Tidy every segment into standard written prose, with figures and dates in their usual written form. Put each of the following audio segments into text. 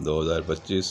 2025।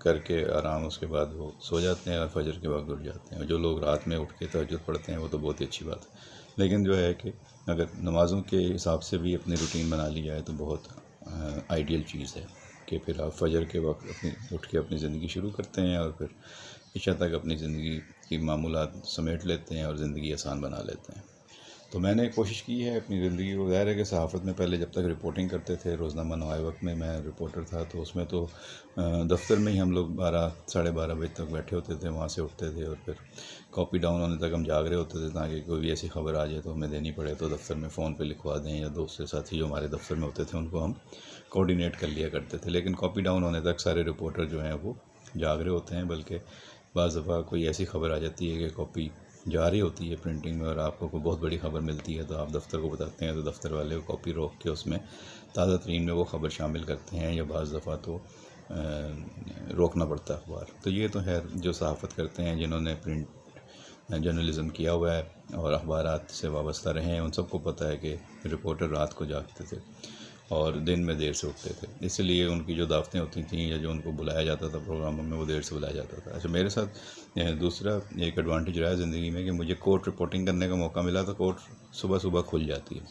کر کے آرام اس کے بعد وہ سو جاتے ہیں اور فجر کے وقت اٹھ جاتے ہیں. اور جو لوگ رات میں اٹھ کے تہجد پڑھتے ہیں وہ تو بہت ہی اچھی بات ہے. لیکن جو ہے کہ اگر نمازوں کے حساب سے بھی اپنی روٹین بنا لی جائے تو بہت آئیڈیل چیز ہے کہ پھر آپ فجر کے وقت اٹھ کے اپنی زندگی شروع کرتے ہیں اور پھر عشاء تک اپنی زندگی کی معمولات سمیٹ لیتے ہیں اور زندگی آسان بنا لیتے ہیں. تو میں نے کوشش کی ہے اپنی زندگی کو. ظاہر ہے کہ صحافت میں پہلے جب تک رپورٹنگ کرتے تھے روزنامہ نوائے وقت میں رپورٹر تھا, تو اس میں تو دفتر میں ہی ہم لوگ 12-12:30 بجے تک بیٹھے ہوتے تھے. وہاں سے اٹھتے تھے اور پھر کاپی ڈاؤن ہونے تک ہم جاگ رہے ہوتے تھے تاکہ کوئی بھی ایسی خبر آ جائے تو ہمیں دینی پڑے تو دفتر میں فون پہ لکھوا دیں, یا دوسرے ساتھی جو ہمارے دفتر میں ہوتے تھے ان کو ہم کوآرڈینیٹ کر لیا کرتے تھے. لیکن کاپی ڈاؤن ہونے تک سارے رپورٹر جو ہیں وہ جاگ رہے ہوتے ہیں, بلکہ بعض دفعہ کوئی ایسی خبر آ جاتی ہے کہ کاپی جا رہی ہوتی ہے پرنٹنگ میں اور آپ کو کوئی بہت بڑی خبر ملتی ہے تو آپ دفتر کو بتاتے ہیں تو دفتر والے کاپی روک کے اس میں تازہ ترین میں وہ خبر شامل کرتے ہیں, یا بعض دفعہ تو روکنا پڑتا ہے اخبار. تو یہ تو ہے جو صحافت کرتے ہیں جنہوں نے پرنٹ جرنلزم کیا ہوا ہے اور اخبارات سے وابستہ رہے ہیں, ان سب کو پتہ ہے کہ رپورٹر رات کو جاگتے تھے اور دن میں دیر سے اٹھتے تھے. اس لیے ان کی جو دعوتیں ہوتی تھیں یا جو ان کو بلایا جاتا تھا پروگراموں میں وہ دیر سے بلایا جاتا تھا. اچھا, میرے ساتھ دوسرا ایک ایڈوانٹیج رہا ہے زندگی میں کہ مجھے کورٹ رپورٹنگ کرنے کا موقع ملا. تو کورٹ صبح صبح کھل جاتی ہے,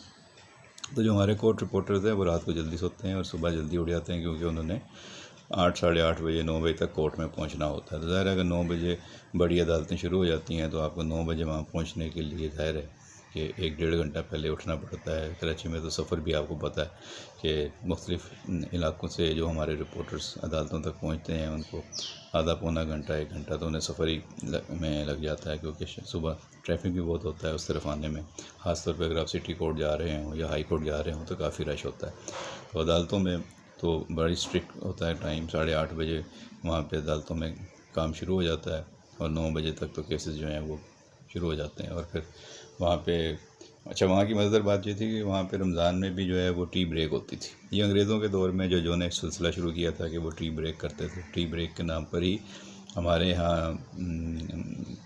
تو جو ہمارے کورٹ رپورٹرز ہیں وہ رات کو جلدی سوتے ہیں اور صبح جلدی اٹھ جاتے ہیں, کیونکہ انہوں نے 8-8:30 بجے 9 بجے تک کورٹ میں پہنچنا ہوتا ہے. تو ظاہر ہے اگر 9 بجے بڑی عدالتیں شروع ہو جاتی ہیں تو آپ کو 9 بجے وہاں پہنچنے کے لیے ظاہر ہے کہ 1-1.5 گھنٹہ پہلے اٹھنا پڑتا ہے. کراچی میں تو سفر بھی آپ کو پتہ ہے کہ مختلف علاقوں سے جو ہمارے رپورٹرز عدالتوں تک پہنچتے ہیں ان کو آدھا پونا گھنٹہ 1 گھنٹہ تو انہیں سفر ہی میں لگ جاتا ہے, کیونکہ صبح ٹریفک بھی بہت ہوتا ہے اس طرف آنے میں. خاص طور پہ اگر آپ سٹی کورٹ جا رہے ہوں یا ہائی کورٹ جا رہے ہوں تو کافی رش ہوتا ہے. تو عدالتوں میں تو بڑی اسٹرکٹ ہوتا ہے ٹائم, 8:30 بجے وہاں پہ عدالتوں میں کام شروع ہو جاتا ہے اور 9 بجے تک تو کیسز جو ہیں وہ شروع ہو جاتے ہیں. اور پھر وہاں پہ اچھا, وہاں کی مزیدار بات یہ تھی کہ وہاں پہ رمضان میں بھی جو ہے وہ ٹی بریک ہوتی تھی. یہ انگریزوں کے دور میں جو نے ایک سلسلہ شروع کیا تھا کہ وہ ٹی بریک کرتے تھے. ٹی بریک کے نام پر ہی ہمارے یہاں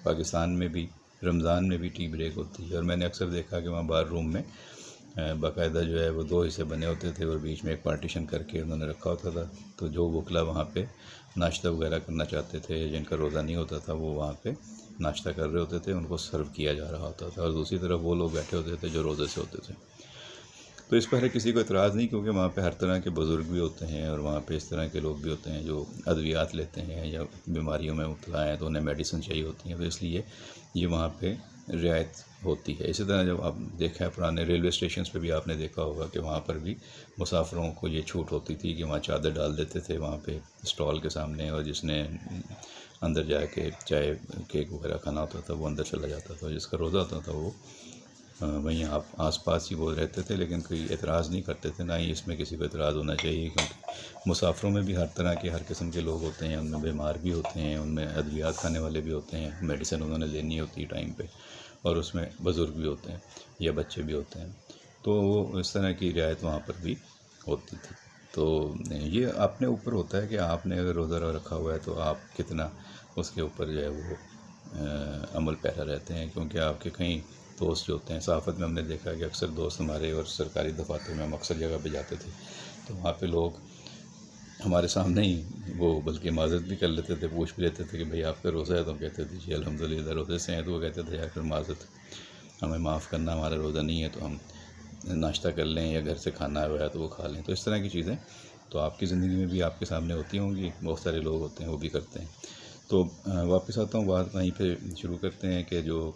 پاکستان میں بھی رمضان میں بھی ٹی بریک ہوتی ہے. اور میں نے اکثر دیکھا کہ وہاں بار روم میں باقاعدہ جو ہے وہ 2 حصے بنے ہوتے تھے اور بیچ میں ایک پارٹیشن کر کے انہوں نے رکھا ہوتا تھا. تو جو وکلا وہاں پہ ناشتہ وغیرہ کرنا چاہتے تھے, جن کا روزہ نہیں ہوتا تھا, وہ وہاں پہ ناشتہ کر رہے ہوتے تھے, ان کو سرو کیا جا رہا ہوتا تھا. اور دوسری طرف وہ لوگ بیٹھے ہوتے تھے جو روزے سے ہوتے تھے. تو اس پر کسی کو اعتراض نہیں, کیونکہ وہاں پہ ہر طرح کے بزرگ بھی ہوتے ہیں اور وہاں پہ اس طرح کے لوگ بھی ہوتے ہیں جو ادویات لیتے ہیں یا بیماریوں میں مبتلا ہیں تو انہیں میڈیسن چاہیے ہوتی ہیں. تو اس لیے یہ وہاں پہ رعایت ہوتی ہے. اسی طرح جب آپ دیکھیں پرانے ریلوے اسٹیشنز پہ بھی آپ نے دیکھا ہوگا کہ وہاں پر بھی مسافروں کو یہ چھوٹ ہوتی تھی کہ وہاں چادر ڈال دیتے تھے وہاں پہ اسٹال کے سامنے, اور جس نے اندر جا کے چائے کیک وغیرہ کھانا ہوتا تھا وہ اندر چلا جاتا تھا. جس کا روزہ ہوتا تھا وہ وہیں آس پاس ہی وہ رہتے تھے, لیکن کوئی اعتراض نہیں کرتے تھے. نہ ہی اس میں کسی کو اعتراض ہونا چاہیے, کیونکہ مسافروں میں بھی ہر طرح کے ہر قسم کے لوگ ہوتے ہیں. ان میں بیمار بھی ہوتے ہیں, ان میں ادویات کھانے والے بھی ہوتے ہیں, میڈیسن انہوں نے لینی ہوتی ہے ٹائم پہ, اور اس میں بزرگ بھی ہوتے ہیں یا بچے بھی ہوتے ہیں. تو وہ اس طرح کی رعایت وہاں پر بھی ہوتی تھی. تو یہ اپنے اوپر ہوتا ہے کہ آپ نے اگر روزہ رکھا ہوا ہے تو آپ کتنا اس کے اوپر جو ہے وہ عمل پیرا رہتے ہیں. کیونکہ آپ کے کئی دوست جو ہوتے ہیں, صحافت میں ہم نے دیکھا کہ اکثر دوست ہمارے اور سرکاری دفاتر میں ہم اکثر جگہ پہ جاتے تھے تو وہاں پہ لوگ ہمارے سامنے ہی وہ بلکہ معذرت بھی کر لیتے تھے, پوچھ بھی لیتے تھے کہ بھئی آپ کا روزہ ہے, تو ہم کہتے تھے جی الحمدللہ روزے سے ہیں. تو وہ کہتے تھے یا پھر معذرت ہمیں معاف کرنا, ہمارا روزہ نہیں ہے, تو ہم ناشتہ کر لیں یا گھر سے کھانا آیا ہے تو وہ کھا لیں. تو اس طرح کی چیزیں تو آپ کی زندگی میں بھی آپ کے سامنے ہوتی ہوں گی, بہت سارے لوگ ہوتے ہیں وہ بھی کرتے ہیں. تو واپس آتا ہوں, بات وہیں پہ شروع کرتے ہیں کہ جو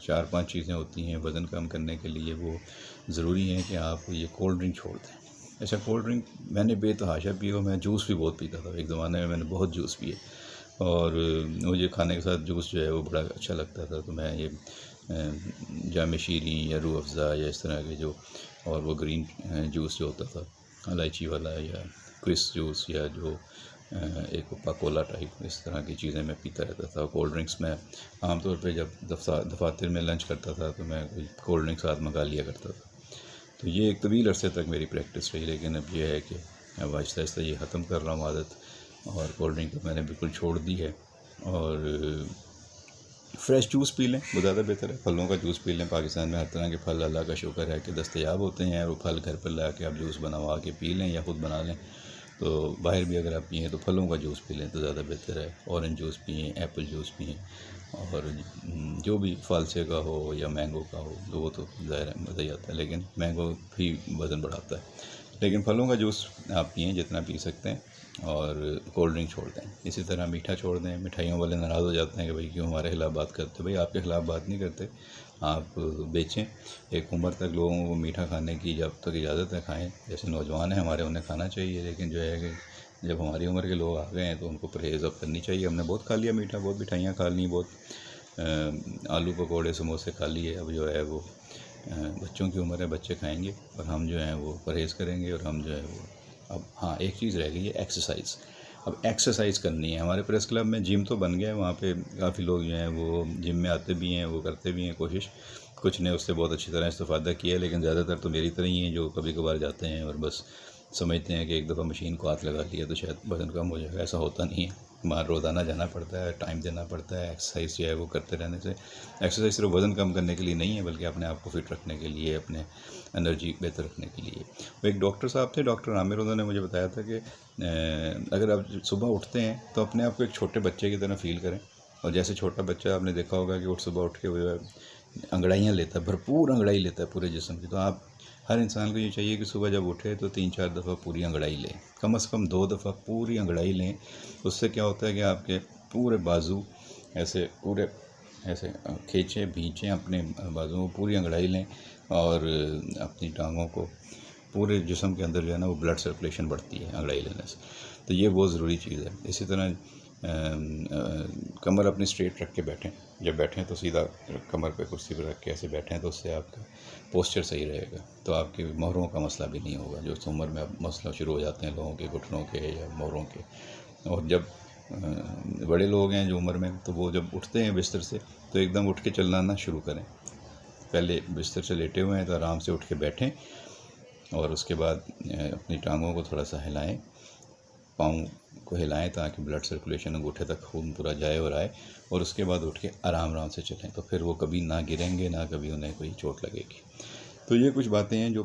4-5 چیزیں ہوتی ہیں وزن کم کرنے کے لیے, وہ ضروری ہیں کہ آپ یہ کولڈ ڈرنک چھوڑ دیں. اچھا, کولڈ ڈرنک میں نے بے تحاشا پی, اور میں جوس بھی بہت پیتا تھا. ایک زمانے میں نے بہت جوس پیے, اور مجھے کھانے کے ساتھ جوس جو ہے وہ بڑا اچھا لگتا تھا. تو میں یہ جام شیریں یا روح افزا یا اس طرح کے جو اور وہ گرین جوس جو ہوتا تھا الائچی والا, یا کرس جوس, یا جو ایک کوکا کولا ٹائپ, اس طرح کی چیزیں میں پیتا رہتا تھا. کولڈ ڈرنکس میں عام طور پہ جب دفاتر میں لنچ کرتا تھا تو میں کوئی کولڈ ڈرنک ساتھ منگا لیا کرتا تھا. تو یہ ایک طویل عرصے تک میری پریکٹس رہی, لیکن اب یہ ہے کہ اب آہستہ آہستہ یہ ختم کر رہا ہوں عادت, اور کولڈ ڈرنک تو میں نے بالکل چھوڑ دی ہے. اور فریش جوس پی لیں وہ زیادہ بہتر ہے, پھلوں کا جوس پی لیں. پاکستان میں ہر طرح کے پھل اللہ کا شکر ہے کہ دستیاب ہوتے ہیں, اور وہ پھل گھر پر لا کے آپ جوس بنوا کے پی لیں یا خود بنا لیں, تو باہر بھی اگر آپ پئیں تو پھلوں کا جوس پی لیں تو زیادہ بہتر ہے، اورنج جوس پئیں، ایپل جوس پئیں، اور جو بھی فالسے کا ہو یا مینگو کا ہو تو وہ تو ظاہر ہے مزہ ہی آتا ہے، لیکن مینگو بھی وزن بڑھاتا ہے، لیکن پھلوں کا جوس آپ پئیں جتنا پی سکتے ہیں، اور کولڈ ڈرنک چھوڑ دیں، اسی طرح میٹھا چھوڑ دیں۔ مٹھائیوں والے ناراض ہو جاتے ہیں کہ بھائی کیوں ہمارے خلاف بات کرتے، بھائی آپ کے خلاف بات نہیں کرتے، آپ بیچیں، ایک عمر تک لوگوں کو میٹھا کھانے کی جب تک اجازت ہے کھائیں، جیسے نوجوان ہیں ہمارے انہیں کھانا چاہیے، لیکن جو ہے کہ جب ہماری عمر کے لوگ آ گئے ہیں تو ان کو پرہیز اب کرنی چاہیے۔ ہم نے بہت کھا لیا میٹھا، بہت مٹھائیاں کھا لیں، بہت آلو پکوڑے سموسے کھا لیے، اب جو ہے وہ بچوں کی عمر ہے، بچے کھائیں گے، اور ہم جو ہیں وہ پرہیز کریں گے، اور ہم جو ہے وہ اب ہاں ایک چیز رہ گئی ہے ایکسرسائز۔ اب ایکسرسائز کرنی ہے، ہمارے پریس کلب میں جم تو بن گیا ہے، وہاں پہ کافی لوگ جو ہیں وہ جم میں آتے بھی ہیں، وہ کرتے بھی ہیں کوشش، کچھ نے اس سے بہت اچھی طرح استفادہ کیا ہے، لیکن زیادہ تر تو میری طرح ہی ہیں جو کبھی کبھار جاتے ہیں اور بس سمجھتے ہیں کہ ایک دفعہ مشین کو ہاتھ لگا لیا تو شاید وزن کم ہو جائے گا، ایسا ہوتا نہیں ہے۔ وہاں روزانہ جانا پڑتا ہے، ٹائم دینا پڑتا ہے، ایکسرسائز جو ہے وہ کرتے رہنے سے، ایکسرسائز صرف وزن کم کرنے کے لیے نہیں ہے بلکہ اپنے آپ کو فٹ رکھنے کے لیے، اپنے انرجی بہتر رکھنے کے لیے۔ وہ ایک ڈاکٹر صاحب تھے، ڈاکٹر عامر، انہوں نے مجھے بتایا تھا کہ اگر آپ صبح اٹھتے ہیں تو اپنے آپ کو ایک چھوٹے بچے کی طرح فیل کریں، اور جیسے چھوٹا بچہ آپ نے دیکھا ہوگا کہ صبح اٹھ کے وہ انگڑائیاں لیتا ہے، بھرپور انگڑائی لیتا ہے پورے جسم کی، تو آپ ہر انسان کو یہ چاہیے کہ صبح جب اٹھے تو 3-4 دفعہ پوری انگڑائی لیں، کم از کم 2 دفعہ پوری انگڑائی لیں۔ اس سے کیا ہوتا ہے کہ آپ کے پورے بازو ایسے پورے ایسے کھینچیں بھینچیں، اپنے بازوؤں کو پوری انگڑائی لیں، اور اپنی ٹانگوں کو پورے جسم کے اندر جو ہے نا وہ بلڈ سرکولیشن بڑھتی ہے انگڑائی لینے سے، تو یہ بہت ضروری چیز ہے۔ اسی طرح کمر اپنی اسٹریٹ رکھ کے بیٹھیں، جب بیٹھیں تو سیدھا کمر پہ کرسی پہ رکھ کے ایسے بیٹھیں تو اس سے آپ کا پوسچر صحیح رہے گا، تو آپ کی مہروں کا مسئلہ بھی نہیں ہوگا، جو اس عمر میں اب مسئلہ شروع ہو جاتے ہیں لوگوں کے گھٹنوں کے یا مہروں کے۔ اور جب بڑے لوگ ہیں جو عمر میں، تو وہ جب اٹھتے ہیں بستر سے تو ایک دم اٹھ کے چلانا شروع کریں، پہلے بستر سے لیٹے ہوئے ہیں تو آرام سے اٹھ کے بیٹھیں، اور اس کے بعد اپنی ٹانگوں کو تھوڑا سا ہلائیں، پاؤں کو ہلائیں تاکہ بلڈ سرکولیشن انگوٹھے تک خون پورا جائے اور آئے، اور اس کے بعد اٹھ کے آرام سے چلیں، تو پھر وہ کبھی نہ گریں گے، نہ کبھی انہیں کوئی چوٹ لگے گی۔ تو یہ کچھ باتیں ہیں جو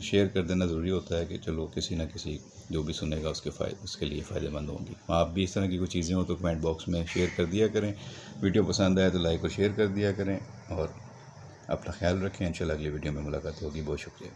شیئر کر دینا ضروری ہوتا ہے کہ چلو کسی نہ کسی جو بھی سنے گا اس کے لیے فائدہ مند ہوں گی۔ آپ بھی اس طرح کی کوئی چیزیں ہوں تو کمنٹ باکس میں شیئر کر دیا کریں، ویڈیو پسند آئے تو لائک اور شیئر کر دیا کریں، اور اپنا خیال رکھیں، انشاءاللہ اگلی ویڈیو میں ملاقات ہوگی۔ بہت شکریہ۔